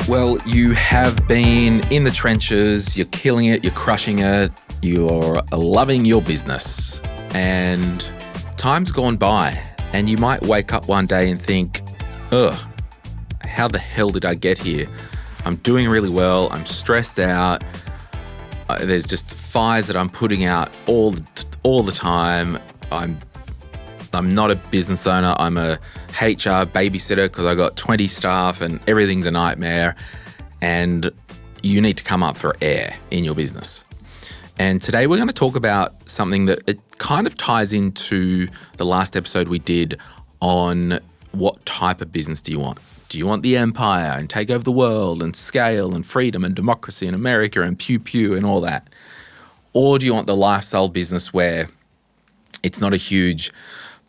Well, you have been in the trenches, you're killing it, you're crushing it, you're loving your business, and time's gone by, and you might wake up one day and think, ugh, how the hell did I get here? I'm doing really well, I'm stressed out, there's just fires that I'm putting out all the time. I'm not a business owner, I'm a HR babysitter because I got 20 staff and everything's a nightmare, and you need to come up for air in your business. And today we're going to talk about something that it kind of ties into the last episode we did on what type of business do you want? Do you want the empire and take over the world and scale and freedom and democracy and America and pew pew and all that? Or do you want the lifestyle business where it's not a huge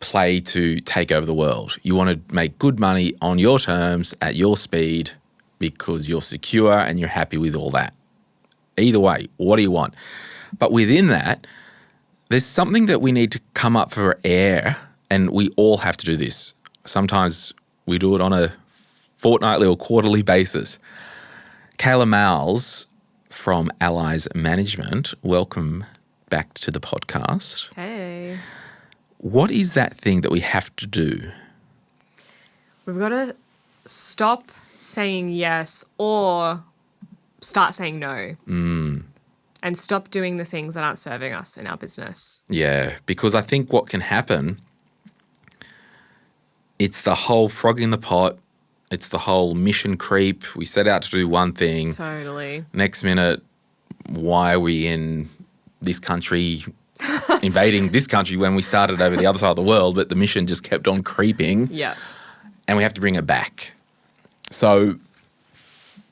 play to take over the world? You want to make good money on your terms at your speed because you're secure and you're happy with all that. Either way, what do you want? But within that, there's something that we need to come up for air, and we all have to do this. Sometimes we do it on a fortnightly or quarterly basis. Kayla Malss from Allies Management, welcome back to the podcast. Hey. What is that thing that we have to do? We've got to stop saying yes or start saying no. And stop doing the things that aren't serving us in our business. Yeah, because I think what can happen, it's the whole frog in the pot. It's the whole mission creep. We set out to do one thing. Totally. Next minute, why are we in this country, invading this country when we started over the other side of the world, but the mission just kept on creeping. Yeah. And we have to bring it back. So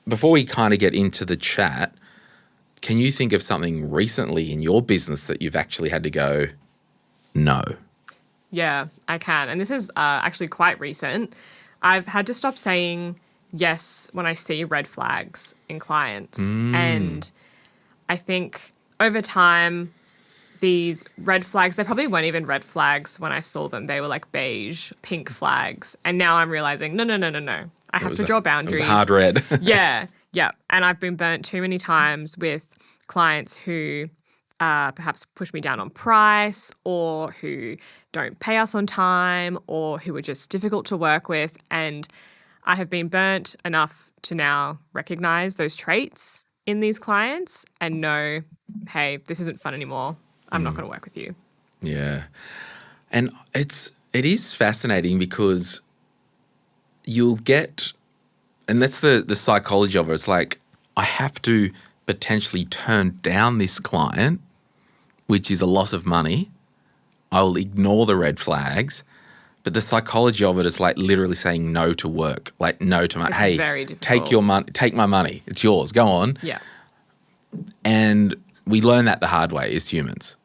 before we kind of get into the chat, can you think of something recently in your business that you've actually had to go, no? Yeah, I can. And this is actually quite recent. I've had to stop saying yes when I see red flags in clients. And I think over time, these red flags, they probably weren't even red flags when I saw them. They were like beige, pink flags. And now I'm realizing, no. I have to draw boundaries. It was a hard red. Yeah. And I've been burnt too many times with clients who perhaps push me down on price, or who don't pay us on time, or who are just difficult to work with. And I have been burnt enough to now recognize those traits in these clients and know, hey, this isn't fun anymore. I'm not going to work with you. Yeah. And it is fascinating because you'll get, and that's the psychology of it. It's like, I have to potentially turn down this client, which is a loss of money. I'll ignore the red flags. But the psychology of it is like literally saying no to work, like no to money. Hey, very difficult. take your money, take my money. It's yours. Go on. Yeah. And we learn that the hard way as humans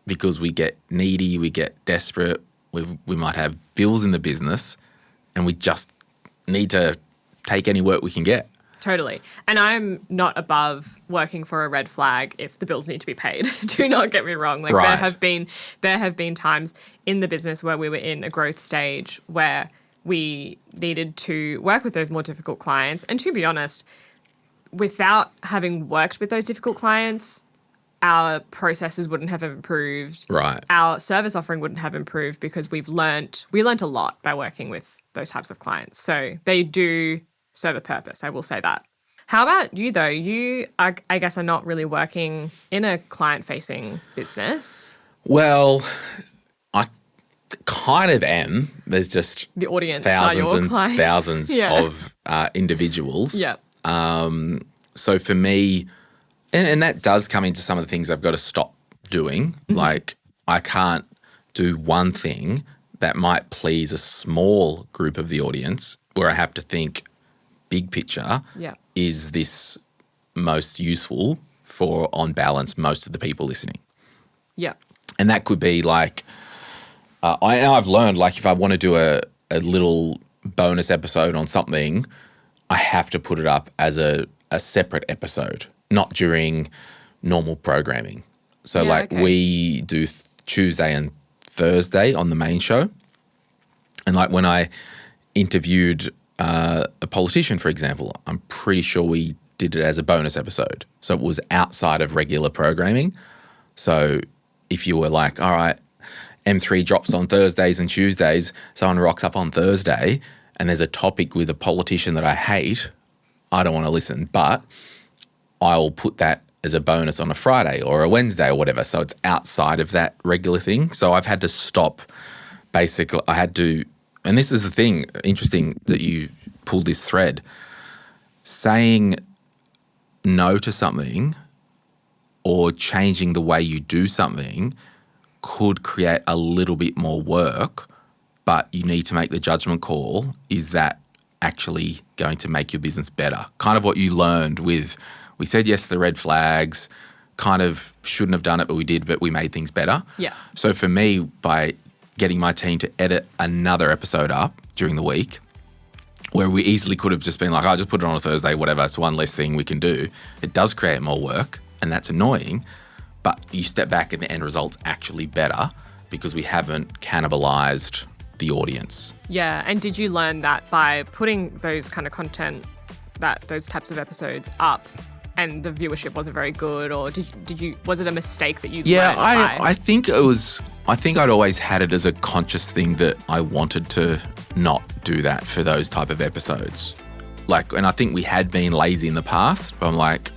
because we get needy, we get desperate, we might have bills in the business, and we just need to take any work we can get. Totally. And I'm not above working for a red flag if the bills need to be paid. Do not get me wrong. Like right. there have been times in the business where we were in a growth stage where we needed to work with those more difficult clients. And to be honest, without having worked with those difficult clients, our processes wouldn't have improved. Right. Our service offering wouldn't have improved because we learnt a lot by working with those types of clients. So they do serve a purpose, I will say that. How about you, though? You, I guess, are not really working in a client-facing business. Well, I kind of am. There's just the audience thousands are your and clients. thousands of individuals. Yeah. So for me, and that does come into some of the things I've got to stop doing. Mm-hmm. Like I can't do one thing that might please a small group of the audience where I have to think big picture. Yeah. Is this most useful for, on balance, most of the people listening? Yeah. And that could be like, I've learned, like, if I want to do a little bonus episode on something, I have to put it up as a separate episode, not during normal programming. So, we do Tuesday and Thursday on the main show. And, like, when I interviewed a politician, for example. I'm pretty sure we did it as a bonus episode. So it was outside of regular programming. So if you were like, all right, M3 drops on Thursdays and Tuesdays, someone rocks up on Thursday and there's a topic with a politician that I hate, I don't want to listen. But I'll put that as a bonus on a Friday or a Wednesday or whatever. So it's outside of that regular thing. So I've had to stop. Basically, I had to, and this is the thing, interesting that you pulled this thread, saying no to something or changing the way you do something could create a little bit more work, but you need to make the judgment call. Is that actually going to make your business better? Kind of what you learned with, we said yes to the red flags, kind of shouldn't have done it, but we did, but we made things better. Yeah. So for me, by getting my team to edit another episode up during the week, where we easily could have just been like, oh, just put it on a Thursday, whatever, it's one less thing we can do. It does create more work, and that's annoying, but you step back and the end result's actually better because we haven't cannibalized the audience. Yeah, and did you learn that by putting those kind of content, those types of episodes up, and the viewership wasn't very good, or did you was it a mistake that you learned by? I think it was. I think I'd always had it as a conscious thing that I wanted to not do that for those type of episodes. Like, and I think we had been lazy in the past, but I'm like,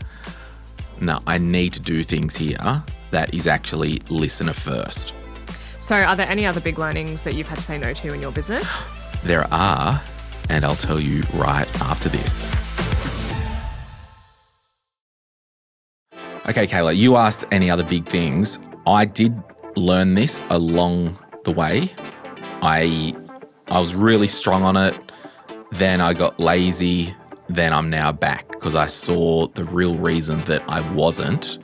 no, I need to do things here that is actually listener first. So are there any other big learnings that you've had to say no to in your business? There are, and I'll tell you right after this. Okay, Kayla, you asked any other big things. I did learn this along the way. I was really strong on it. Then I got lazy. Then I'm now back because I saw the real reason that I wasn't.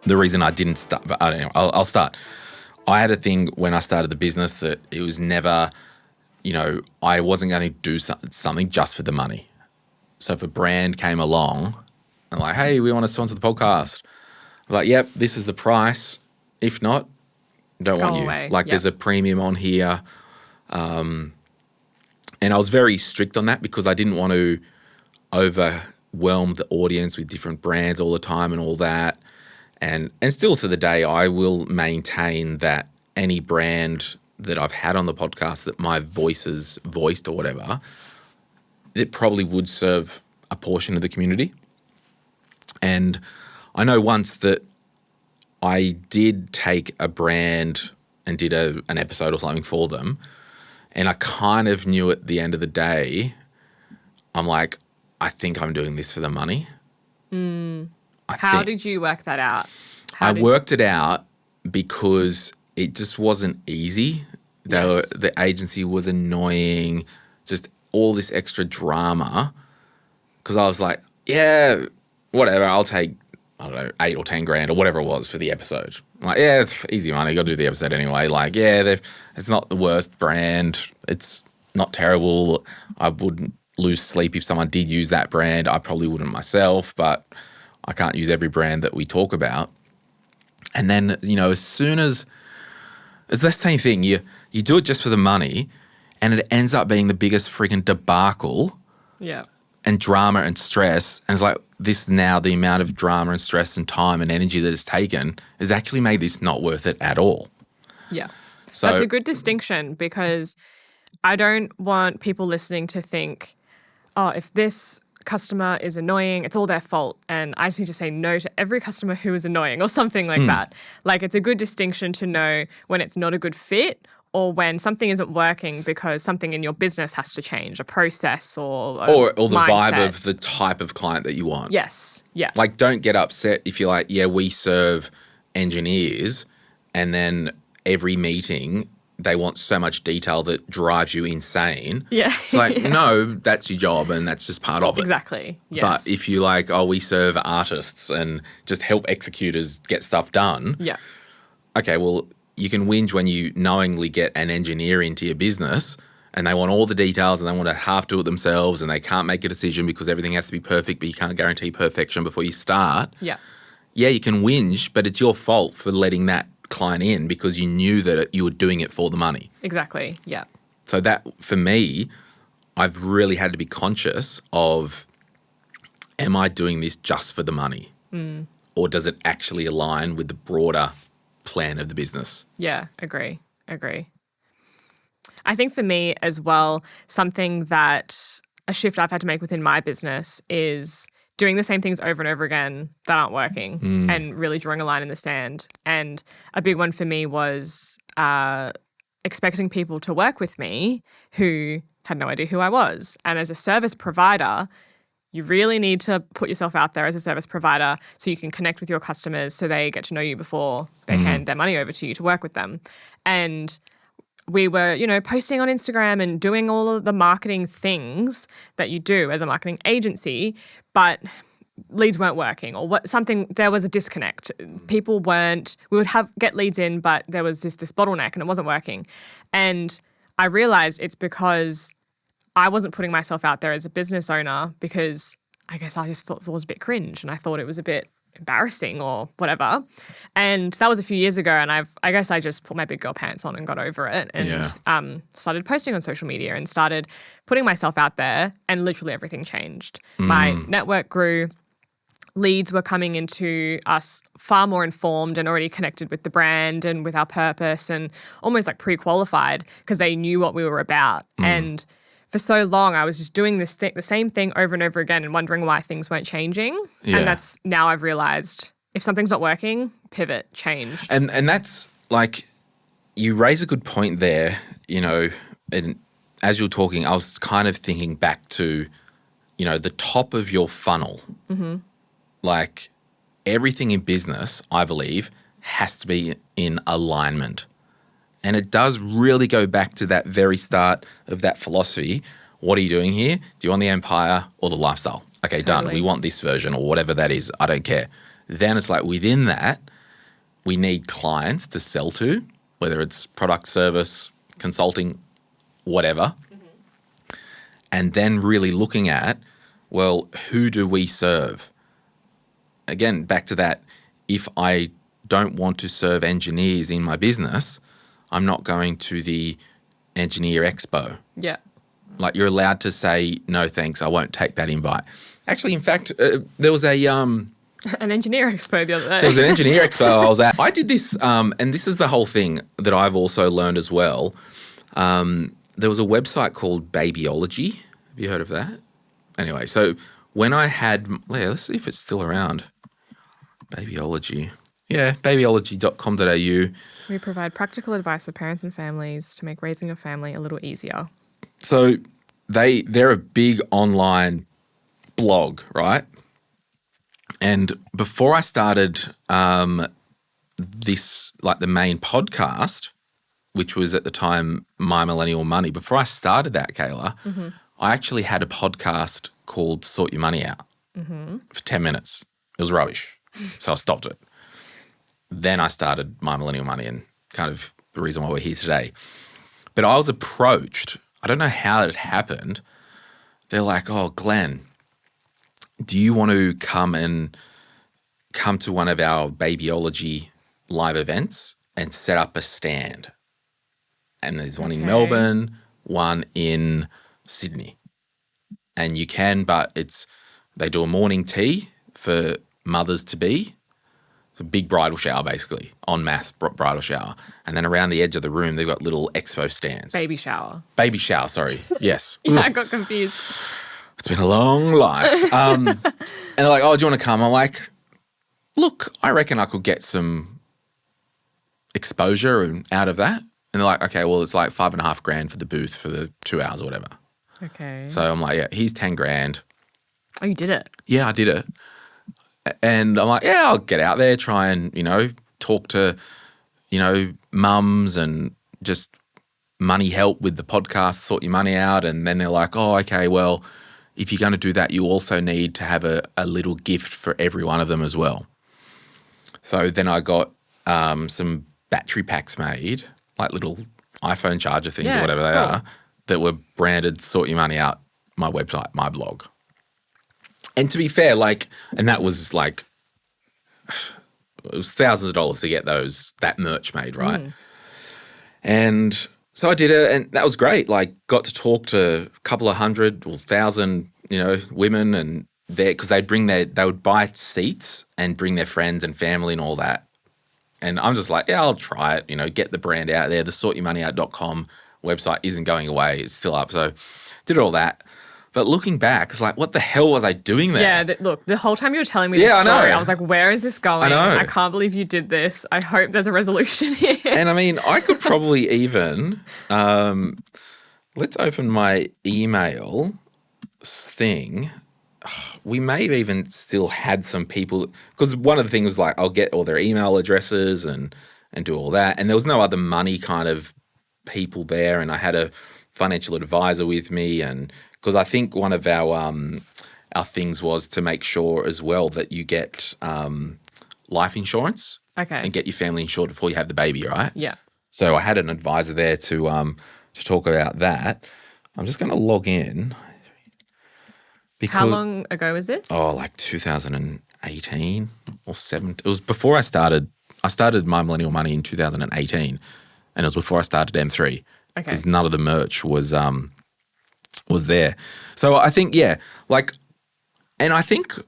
The reason I didn't start, but I don't know, I'll start. I had a thing when I started the business that it was never, I wasn't going to do something just for the money. So if a brand came along and like, hey, we want to sponsor the podcast, I'm like, yep, this is the price. If not, don't want you. Away. Like, there's a premium on here. And I was very strict on that because I didn't want to overwhelm the audience with different brands all the time and all that. And still to the day, I will maintain that any brand that I've had on the podcast that my voice is voiced or whatever, it probably would serve a portion of the community. And I know once that I did take a brand and did an episode or something for them, and I kind of knew at the end of the day, I'm like, I think I'm doing this for the money. How did you work that out? I worked it out because it just wasn't easy. The agency was annoying, just all this extra drama. Because I was like, yeah, whatever, I'll take, I don't know, 8 or 10 grand or whatever it was for the episode. I'm like, yeah, it's easy money. Got to do the episode anyway. Like, yeah, it's not the worst brand. It's not terrible. I wouldn't lose sleep if someone did use that brand. I probably wouldn't myself, but I can't use every brand that we talk about. And then, as soon as it's the same thing, you do it just for the money and it ends up being the biggest freaking debacle. Yeah. And drama and stress. And it's like, this now, the amount of drama and stress and time and energy that it's taken has actually made this not worth it at all. Yeah. So that's a good distinction because I don't want people listening to think, oh, if this customer is annoying, it's all their fault. And I just need to say no to every customer who is annoying or something like that. Like, it's a good distinction to know when it's not a good fit or when something isn't working because something in your business has to change, a process or the mindset. Vibe of the type of client that you want. Yes. Yeah. Like, don't get upset if you're like, yeah, we serve engineers, and then every meeting they want so much detail that drives you insane. Yeah. It's like, no, that's your job and that's just part of it. Exactly. Yes. But if you like, oh, we serve artists and just help executors get stuff done. Yeah. Okay, well, you can whinge when you knowingly get an engineer into your business and they want all the details and they want to half do it themselves and they can't make a decision because everything has to be perfect, but you can't guarantee perfection before you start. Yeah. Yeah, you can whinge, but it's your fault for letting that client in because you knew that you were doing it for the money. Exactly. Yeah. So that, for me, I've really had to be conscious of, am I doing this just for the money? Or does it actually align with the broader plan of the business? Yeah, agree. I think for me as well, something that a shift I've had to make within my business is doing the same things over and over again that aren't working and really drawing a line in the sand. And a big one for me was expecting people to work with me who had no idea who I was. And as a service provider, you really need to put yourself out there as a service provider so you can connect with your customers so they get to know you before they hand their money over to you to work with them. And we were, posting on Instagram and doing all of the marketing things that you do as a marketing agency, but leads weren't working or there was a disconnect. People we would get leads in, but there was this bottleneck and it wasn't working. And I realized it's because I wasn't putting myself out there as a business owner because I guess I just thought it was a bit cringe and I thought it was a bit embarrassing or whatever. And that was a few years ago, and I guess I just put my big girl pants on and got over it and started posting on social media and started putting myself out there, and literally everything changed. My network grew. Leads were coming into us far more informed and already connected with the brand and with our purpose and almost like pre-qualified because they knew what we were about. And for so long, I was just doing the same thing over and over again and wondering why things weren't changing. Yeah. And that's now I've realized if something's not working, pivot, change. And that's like, you raise a good point there, and as you're talking, I was kind of thinking back to, the top of your funnel. Like everything in business, I believe, has to be in alignment. And it does really go back to that very start of that philosophy. What are you doing here? Do you want the empire or the lifestyle? Okay, done. We want this version or whatever that is. I don't care. Then it's like within that, we need clients to sell to, whether it's product, service, consulting, whatever. And then really looking at, well, who do we serve? Again, back to that, if I don't want to serve engineers in my business, I'm not going to the engineer expo. Yeah. Like you're allowed to say, no, thanks, I won't take that invite. Actually, in fact, there was an engineer expo the other day. There was an engineer expo I was at. I did this, and this is the whole thing that I've also learned as well. There was a website called Babyology. Have you heard of that? Anyway, so when I had, let's see if it's still around. Babyology. Yeah, babyology.com.au. We provide practical advice for parents and families to make raising a family a little easier. So they're a big online blog, right? And before I started this, like the main podcast, which was at the time My Millennial Money, before I started that, Kayla, I actually had a podcast called Sort Your Money Out for 10 minutes. It was rubbish. So I stopped it. Then I started My Millennial Money and kind of the reason why we're here today. But I was approached, I don't know how it happened. They're like, oh, Glen, do you want to come to one of our Babyology live events and set up a stand? And there's one in Melbourne, one in Sydney. And you can, but they do a morning tea for mothers to be. It's a big bridal shower, basically, en masse bridal shower. And then around the edge of the room, they've got little expo stands. Baby shower. Baby shower, sorry. Yes. Yeah, I got confused. It's been a long life. And they're like, oh, do you want to come? I'm like, look, I reckon I could get some exposure out of that. And they're like, okay, well, it's like $5,500 for the booth for the 2 hours or whatever. Okay. So I'm like, yeah, here's $10,000. Oh, you did it? Yeah, I did it. And I'm like, yeah, I'll get out there, try and, talk to, mums and just money help with the podcast, Sort Your Money Out. And then they're like, oh, okay, well, if you're going to do that, you also need to have a little gift for every one of them as well. So then I got some battery packs made, like little iPhone charger things or whatever they are, that were branded Sort Your Money Out, my website, my blog. And to be fair, and that was it was thousands of dollars to get that merch made, right? And So I did it, and that was great. Like, got to talk to a couple of hundred or thousand, women, and because they would buy seats and bring their friends and family and all that. And I'm just like, yeah, I'll try it. Get the brand out there. The sortyourmoneyout.com website isn't going away; it's still up. So did all that. But looking back, it's like, what the hell was I doing there? Yeah, look, the whole time you were telling me this story, I was like, where is this going? I can't believe you did this. I hope there's a resolution here. And I mean, I could probably even, let's open my email thing. We may have even still had some people, because one of the things was like, I'll get all their email addresses and do all that. And there was no other money kind of people there. And I had a financial advisor with me, and because I think one of our things was to make sure as well that you get life insurance, and get your family insured before you have the baby, right? Yeah. So I had an advisor there to talk about that. I'm just going to log in. How long ago was this? Oh, like 2018 or 17. It was before I started. I started My Millennial Money in 2018, and it was before I started M3. Okay. Because none of the merch was there. So I think, and I think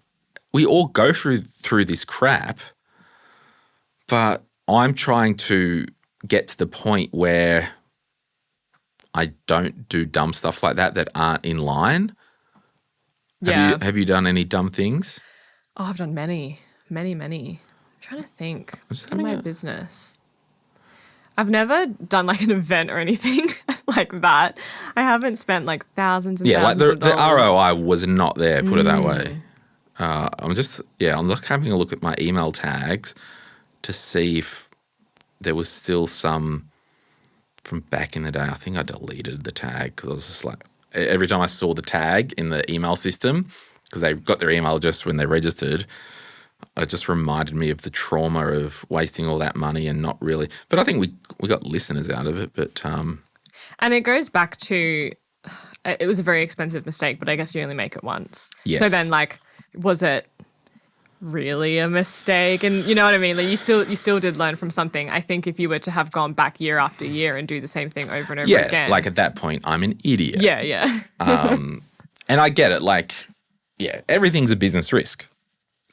we all go through this crap, but I'm trying to get to the point where I don't do dumb stuff like that aren't in line. Yeah. Have you done any dumb things? Oh, I've done many. I'm trying to think in my business. I've never done like an event or anything like that. I haven't spent like thousands and thousands of dollars. The ROI was not there, put it that way. I'm having a look at my email tags to see if there was still some from back in the day. I think I deleted the tag because I was just like, every time I saw the tag in the email system, because they got their email address when they registered, it just reminded me of the trauma of wasting all that money and not really. But I think we got listeners out of it. But and it goes back to, it was a very expensive mistake, but I guess you only make it once. Yes. So then, like, was it really a mistake? And you know what I mean? Like, you still did learn from something. I think if you were to have gone back year after year and do the same thing over and over again. Like at that point, I'm an idiot. Yeah. And I get it. Like, yeah, everything's a business risk.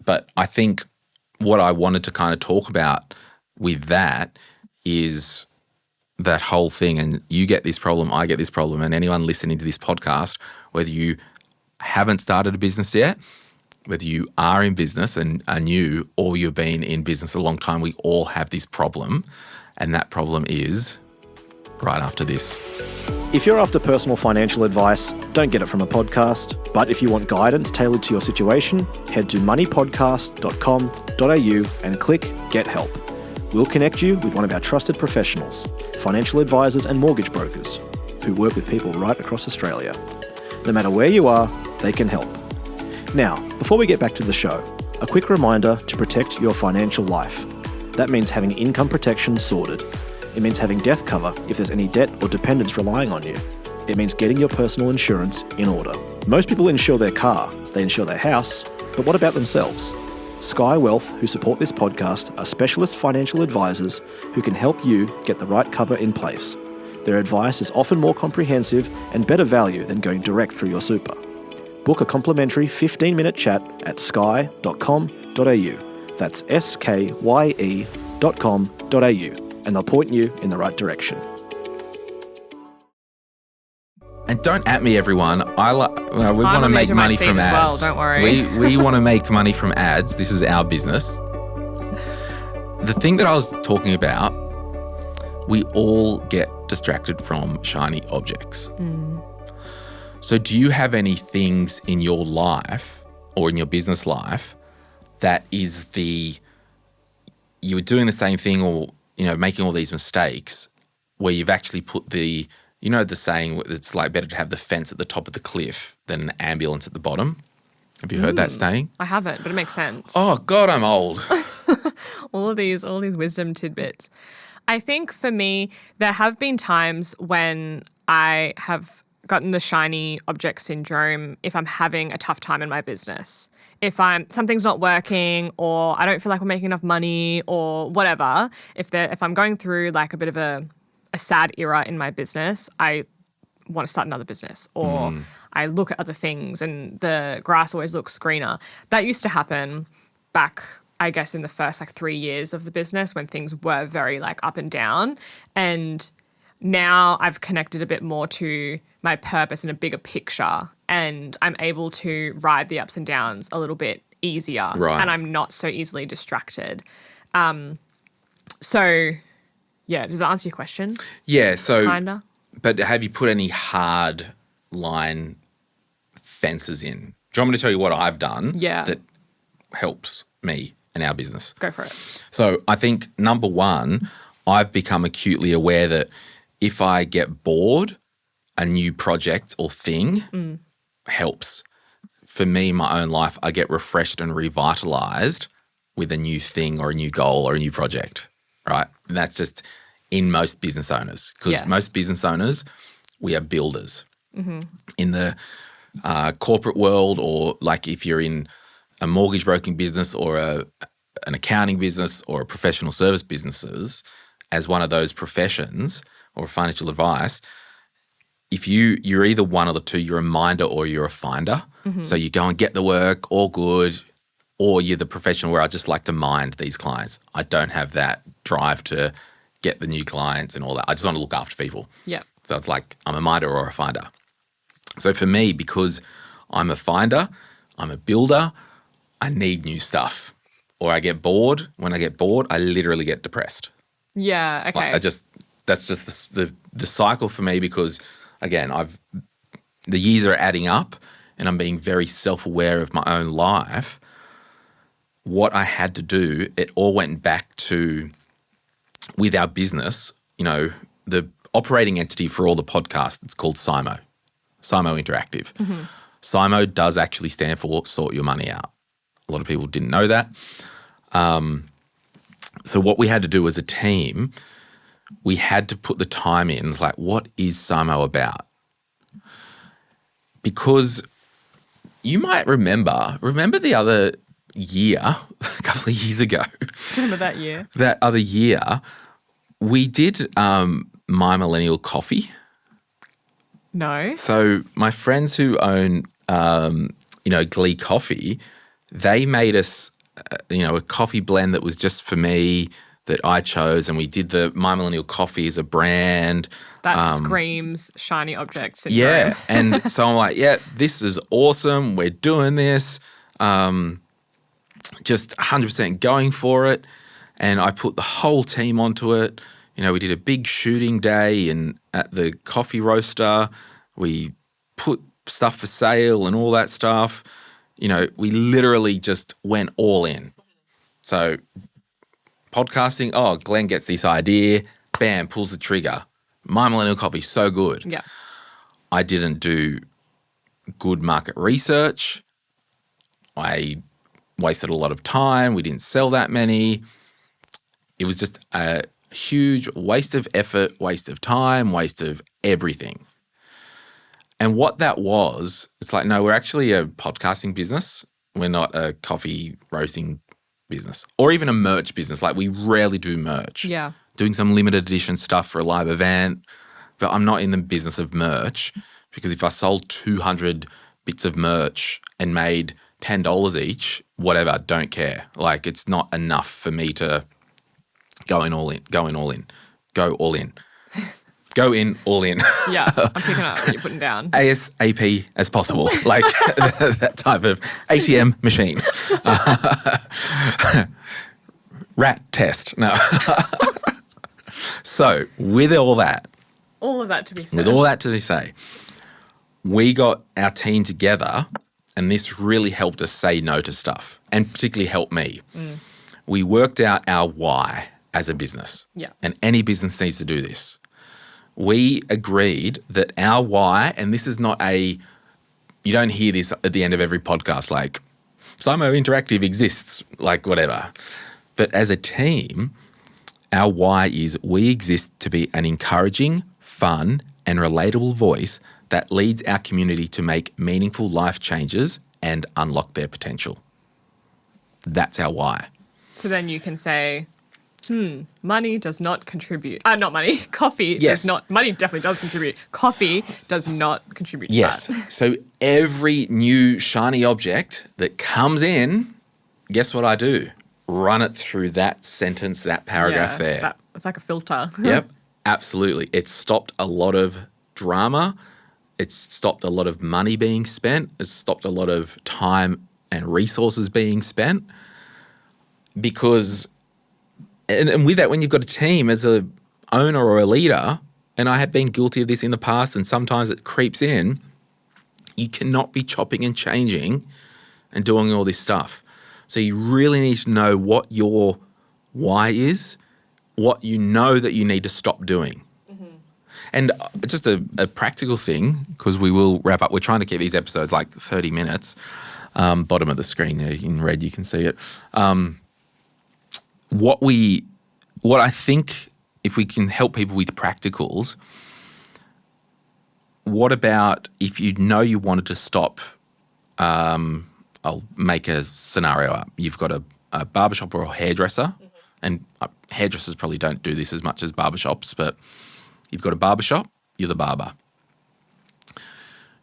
But I think what I wanted to kind of talk about with that is that whole thing. And you get this problem, I get this problem, and anyone listening to this podcast, whether you haven't started a business yet, whether you are in business and are new, or you've been in business a long time, we all have this problem. And that problem is right after this. If you're after personal financial advice, don't get it from a podcast. But if you want guidance tailored to your situation, head to moneypodcast.com.au and click Get Help. We'll connect you with one of our trusted professionals, financial advisors and mortgage brokers, who work with people right across Australia. No matter where you are, they can help. Now, before we get back to the show, a quick reminder to protect your financial life. That means having income protection sorted. It means having death cover if there's any debt or dependents relying on you. It means getting your personal insurance in order. Most people insure their car, they insure their house, but what about themselves? Sky Wealth, who support this podcast, are specialist financial advisors who can help you get the right cover in place. Their advice is often more comprehensive and better value than going direct through your super. Book a complimentary 15-minute chat at sky.com.au. That's skye.com.au. And they'll point you in the right direction. And don't at me, everyone. We want to make money from ads. Well, don't worry. We want to make money from ads. This is our business. The thing that I was talking about, we all get distracted from shiny objects. So do you have any things in your life or in your business life that is you were doing the same thing or making all these mistakes where you've actually put the saying, it's like better to have the fence at the top of the cliff than an ambulance at the bottom. Have you heard that saying? I haven't, but it makes sense. Oh, God, I'm old. all these wisdom tidbits. I think for me, there have been times when I have gotten the shiny object syndrome if I'm having a tough time in my business. If something's not working or I don't feel like we're making enough money or whatever, if I'm going through like a bit of a a sad era in my business, I want to start another business, or I look at other things and the grass always looks greener. That used to happen back, I guess, in the first 3 years of the business when things were very up and down. And now I've connected a bit more to my purpose in a bigger picture, and I'm able to ride the ups and downs a little bit easier. Right. And I'm not so easily distracted. So, yeah, does that answer your question? Yeah, so Kinda. But have you put any hard line fences in? Do you want me to tell you what I've done that helps me and our business? Go for it. So I think number one, I've become acutely aware that if I get bored, a new project or thing helps. For me, in my own life, I get refreshed and revitalized with a new thing or a new goal or a new project, right? And that's just in most business owners, because most business owners, we are builders. In the corporate world, or if you're in a mortgage broking business or an accounting business or a professional service businesses, as one of those professions or financial advice, if you're either one of the two, you're a minder or you're a finder. So you go and get the work, all good, or you're the professional where I just like to mind these clients. I don't have that drive to get the new clients and all that. I just want to look after people. Yeah. So it's I'm a minder or a finder. So for me, because I'm a finder, I'm a builder, I need new stuff. Or I get bored. When I get bored, I literally get depressed. Yeah, okay. That's just the cycle for me, because again, the years are adding up and I'm being very self-aware of my own life. What I had to do, it all went back to, with our business, the operating entity for all the podcasts, it's called SIMO Interactive. SIMO does actually stand for Sort Your Money Out. A lot of people didn't know that. So what we had to do as a team, we had to put the time in. It's what is SIMO about? Because you might remember the other year, a couple of years ago. Remember that year? That other year, we did My Millennial Coffee. No. So my friends who own, Glee Coffee, they made us, a coffee blend that was just for me, that I chose, and we did the My Millennial Coffee as a brand. That screams shiny object syndrome. Yeah, and so I'm like, yeah, this is awesome. We're doing this. Just 100% going for it. And I put the whole team onto it. We did a big shooting day at the coffee roaster. We put stuff for sale and all that stuff. We literally just went all in. So podcasting, Glen gets this idea, bam, pulls the trigger. My Millennial Coffee, so good. Yeah. I didn't do good market research. I wasted a lot of time. We didn't sell that many. It was just a huge waste of effort, waste of time, waste of everything. And what that was, it's no, we're actually a podcasting business. We're not a coffee roasting business or even a merch business. We rarely do merch. Yeah. Doing some limited edition stuff for a live event. But I'm not in the business of merch, because if I sold 200 bits of merch and made $10 each, whatever, don't care. It's not enough for me to go in, all in. Yeah, I'm picking up what you're putting down. ASAP as possible, that type of ATM machine. Rat test. No. So with all that. All of that to be said. With all that to say, we got our team together, and this really helped us say no to stuff, and particularly helped me. We worked out our why as a business. Yeah. And any business needs to do this. We agreed that our why, and this is not you don't hear this at the end of every podcast, SIMO Interactive exists, whatever. But as a team, our why is we exist to be an encouraging, fun, and relatable voice that leads our community to make meaningful life changes and unlock their potential. That's our why. So then you can say, Money does not contribute. Not money. Coffee Yes. does not. Money definitely does contribute. Coffee does not contribute to Yes. that. So every new shiny object that comes in, guess what I do? Run it through that sentence, that paragraph there. It's like a filter. Yep, absolutely. It's stopped a lot of drama. It's stopped a lot of money being spent. It's stopped a lot of time and resources being spent. Because, and with that, when you've got a team as a owner or a leader, and I have been guilty of this in the past and sometimes it creeps in, you cannot be chopping and changing and doing all this stuff. So you really need to know what your why is, what you know that you need to stop doing. And just a practical thing, because we will wrap up. We're trying to keep these episodes like 30 minutes. Bottom of the screen there in red, you can see it. What I think, if we can help people with practicals, what about if you know you wanted to stop, I'll make a scenario up. You've got a barbershop or a hairdresser, and hairdressers probably don't do this as much as barbershops, but you've got a barbershop, you're the barber.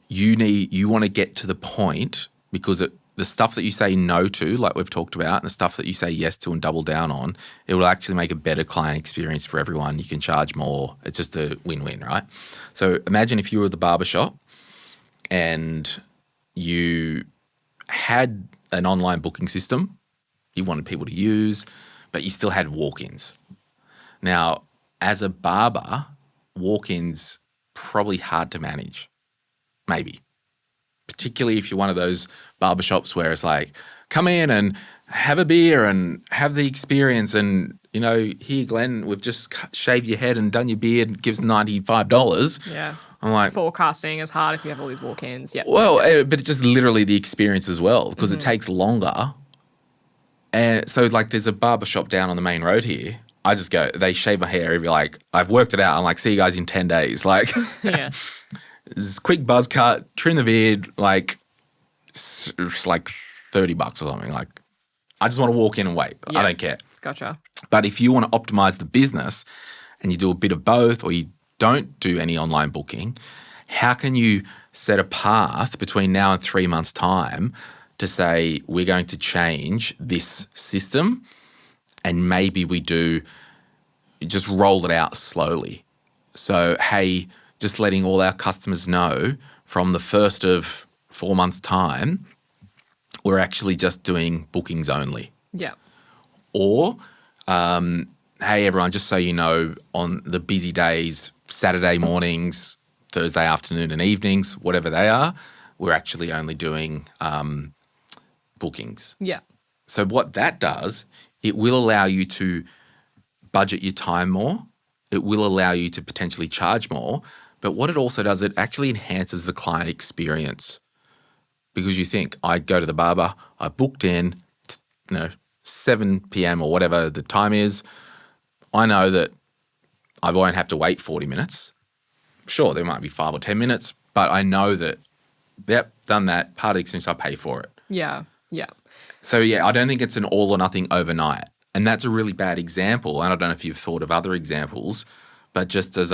You want to get to the point, because the stuff that you say no to, like we've talked about, and the stuff that you say yes to and double down on, it will actually make a better client experience for everyone. You can charge more. It's just a win-win, right? So imagine if you were the barbershop and you had an online booking system you wanted people to use, but you still had walk-ins. Now, as a barber, walk-ins probably hard to manage, maybe. Particularly if you're one of those barbershops where it's like, come in and have a beer and have the experience and, here, Glen, we've just shaved your head and done your beard, gives $95. Yeah. I'm like, forecasting is hard if you have all these walk-ins. Yeah. Well, but it's just literally the experience as well, because it takes longer. And so like there's a barbershop down on the main road here. I just go, they shave my hair. It'd be like, I've worked it out. I'm like, see you guys in 10 days. Like, Yeah. quick buzz cut, trim the beard, like it's like $30 or something. Like, I just want to walk in and wait. Yeah. I don't care. Gotcha. But if you want to optimize the business and you do a bit of both, or you don't do any online booking, how can you set a path between now and 3 months' time to say, we're going to change this system, and maybe we do just roll it out slowly. So, hey, just letting all our customers know from the first of 4 months' time, we're actually just doing bookings only. Yeah. Or, hey, everyone, just so you know, on the busy days, Saturday mornings, Thursday afternoon and evenings, whatever they are, we're actually only doing bookings. Yeah. So what that does, it will allow you to budget your time more. It will allow you to potentially charge more. But what it also does, it actually enhances the client experience. Because you think, I go to the barber, I booked in, 7 p.m. or whatever the time is. I know that I won't have to wait 40 minutes. Sure, there might be 5 or 10 minutes, but I know that, yep, done that, part of the experience, I pay for it. Yeah. Yeah. So, yeah, I don't think it's an all or nothing overnight. And that's a really bad example. And I don't know if you've thought of other examples, but just as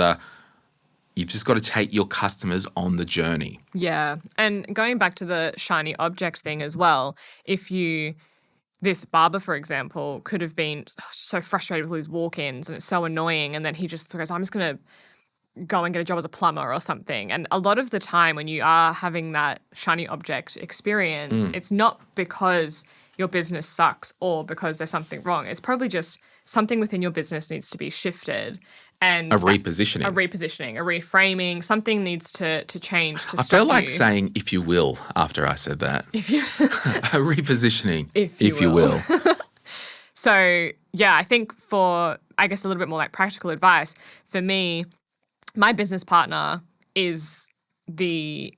you've just got to take your customers on the journey. Yeah. And going back to the shiny object thing as well, this barber, for example, could have been so frustrated with his walk-ins and it's so annoying. And then he just goes, I'm just going to go and get a job as a plumber or something. And a lot of the time when you are having that shiny object experience, it's not because your business sucks or because there's something wrong. It's probably just something within your business needs to be shifted. And A repositioning, a reframing, something needs to change to I stop felt like you. saying, if you will, after I said that. If you A repositioning, If you will. So, yeah, I think for, I guess, a little bit more like practical advice, for me, my business partner is the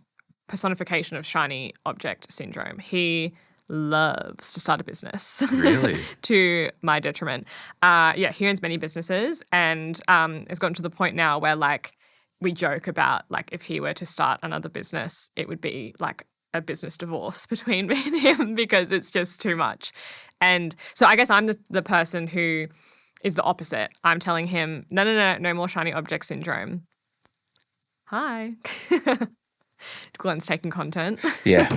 personification of shiny object syndrome. He loves to start a business. Really? To my detriment. He owns many businesses and it's gotten to the point now where like we joke about like if he were to start another business, it would be like a business divorce between me and him because it's just too much. And so I guess I'm the person who is the opposite. I'm telling him, no more shiny object syndrome. Hi. Glen's taking content. Yeah.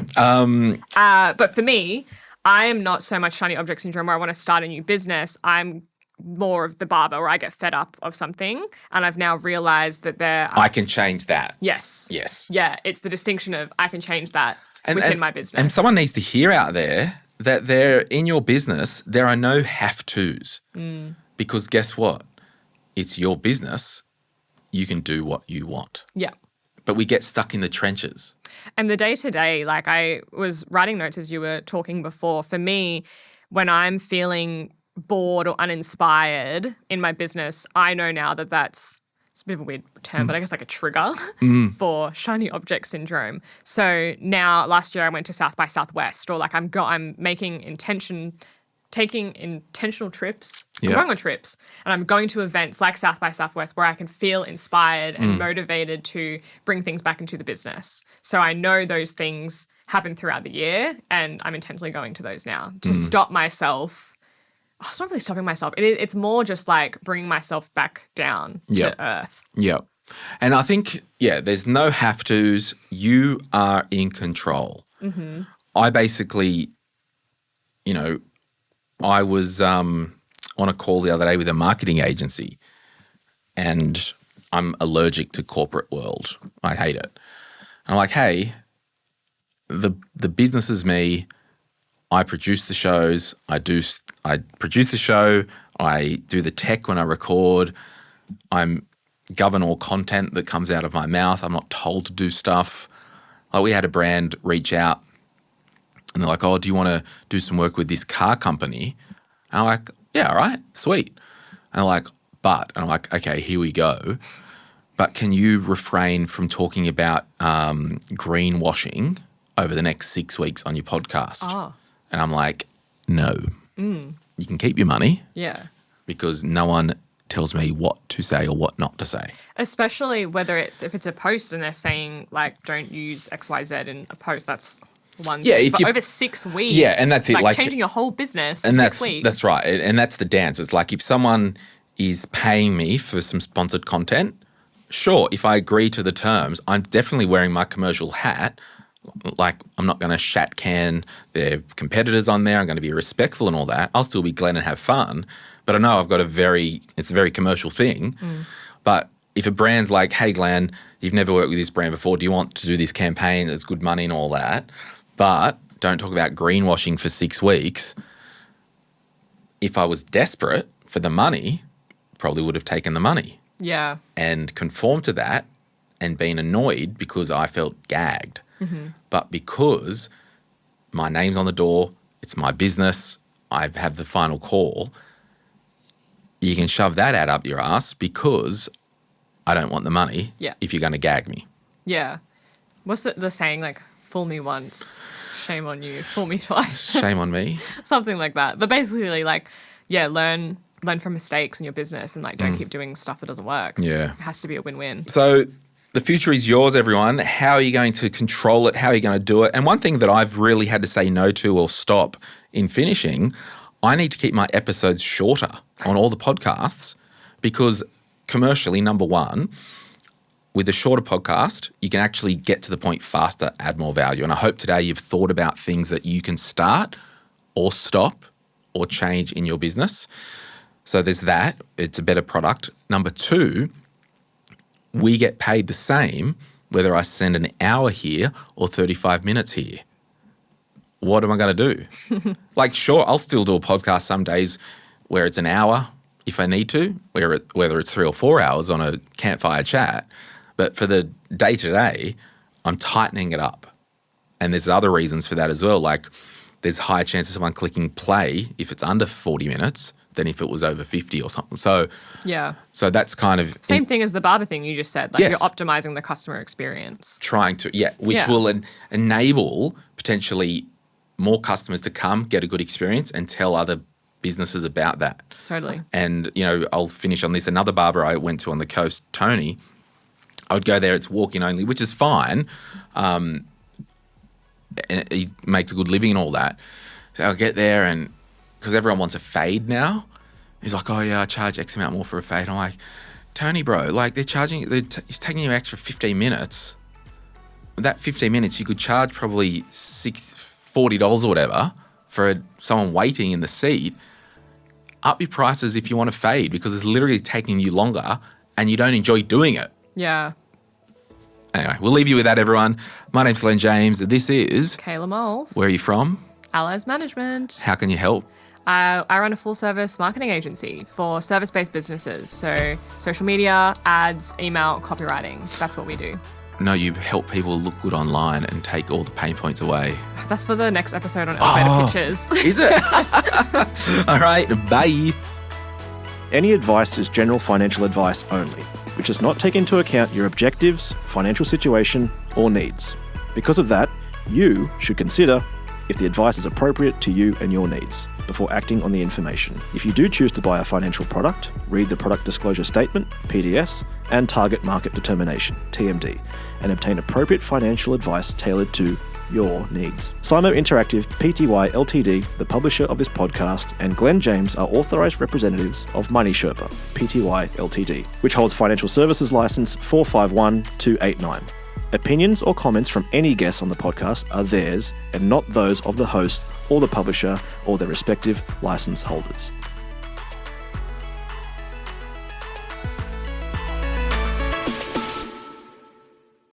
But for me, I am not so much shiny object syndrome where I want to start a new business. I'm more of the barber where I get fed up of something, and I've now realized that I can change that. Yes. Yes. Yeah, it's the distinction of I can change that within my business. And someone needs to hear out there that there in your business, there are no have-tos. Because guess what? It's your business. You can do what you want. Yeah. But we get stuck in the trenches. And the day-to-day, like I was writing notes as you were talking before, for me, when I'm feeling bored or uninspired in my business, I know now that it's a bit of a weird term, but I guess like a trigger for shiny object syndrome. So now last year I went to South by Southwest, or like I'm taking intentional trips. I'm going on trips, and I'm going to events like South by Southwest where I can feel inspired and motivated to bring things back into the business. So I know those things happen throughout the year, and I'm intentionally going to those now to stop myself. It's not really stopping myself. It's more just like bringing myself back down to earth. Yeah. And I think, there's no have-tos. You are in control. I basically, I was on a call the other day with a marketing agency, and I'm allergic to corporate world. I hate it. And I'm like, hey, the business is me. I produce the shows. I produce the show. I do the tech when I record. I'm govern all content that comes out of my mouth. I'm not told to do stuff. Like we had a brand reach out, and they're like, oh, do you want to do some work with this car company? And I'm like, yeah, all right, sweet. And they're like, but. And I'm like, okay, here we go. But can you refrain from talking about greenwashing over the next 6 weeks on your podcast? Oh. And I'm like, no. You can keep your money. Yeah. Because no one tells me what to say or what not to say. Especially if it's a post and they're saying like, don't use XYZ in a post, that's one thing. But over 6 weeks. Yeah, and that's it. Like changing your whole business for 6 weeks. That's right. And that's the dance. It's like if someone is paying me for some sponsored content, sure, if I agree to the terms, I'm definitely wearing my commercial hat. Like I'm not going to shat can their competitors on there. I'm going to be respectful and all that. I'll still be Glen and have fun. But I know I've got it's a very commercial thing. But if a brand's like, hey, Glen, you've never worked with this brand before. Do you want to do this campaign that's good money and all that? But don't talk about greenwashing for 6 weeks. If I was desperate for the money, probably would have taken the money. Yeah. And conformed to that and been annoyed because I felt gagged. But because my name's on the door, it's my business, I have the final call, you can shove that ad up your ass because I don't want the money if you're going to gag me. Yeah. What's the saying, like, fool me once, shame on you, fool me twice. Shame on me. Something like that. But basically, like, learn from mistakes in your business and, like, don't keep doing stuff that doesn't work. Yeah. It has to be a win-win. So the future is yours, everyone. How are you going to control it? How are you going to do it? And one thing that I've really had to say no to or stop in finishing, I need to keep my episodes shorter on all the podcasts because commercially, number one, with a shorter podcast, you can actually get to the point faster, add more value. And I hope today you've thought about things that you can start or stop or change in your business. So there's that. It's a better product. Number two, we get paid the same whether I send an hour here or 35 minutes here. What am I going to do? Like, sure, I'll still do a podcast some days where it's an hour if I need to, whether it's 3 or 4 hours on a campfire chat. But for the day-to-day, I'm tightening it up. And there's other reasons for that as well. Like there's higher chances of someone clicking play if it's under 40 minutes than if it was over 50 or something. So that's kind of... Same thing as the barber thing you just said. Like you're optimizing the customer experience. Which will enable potentially more customers to come, get a good experience and tell other businesses about that. Totally. And, I'll finish on this. Another barber I went to on the coast, Tony, I would go there, it's walk-in only, which is fine. And he makes a good living and all that. So I'll get there and... because everyone wants a fade now. He's like, oh yeah, I charge X amount more for a fade. I'm like, Tony, bro, like he's taking you an extra 15 minutes. That 15 minutes, you could charge probably $40 or whatever for someone waiting in the seat. Up your prices if you want to fade because it's literally taking you longer and you don't enjoy doing it. Yeah. Anyway, we'll leave you with that, everyone. My name's Glen James. This is Kayla Malss. Where are you from? Allies Management. How can you help? I run a full-service marketing agency for service-based businesses. So social media, ads, email, copywriting. That's what we do. No, you help people look good online and take all the pain points away. That's for the next episode on elevator pitches. Is it? All right, bye. Any advice is general financial advice only, which does not take into account your objectives, financial situation, or needs. Because of that, you should consider if the advice is appropriate to you and your needs before acting on the information. If you do choose to buy a financial product, read the Product Disclosure Statement, PDS, and Target Market Determination, TMD, and obtain appropriate financial advice tailored to your needs. Simo Interactive Pty Ltd, the publisher of this podcast, and Glen James are authorised representatives of Money Sherpa Pty Ltd, which holds financial services license 451289. Opinions or comments from any guests on the podcast are theirs and not those of the host or the publisher or their respective license holders.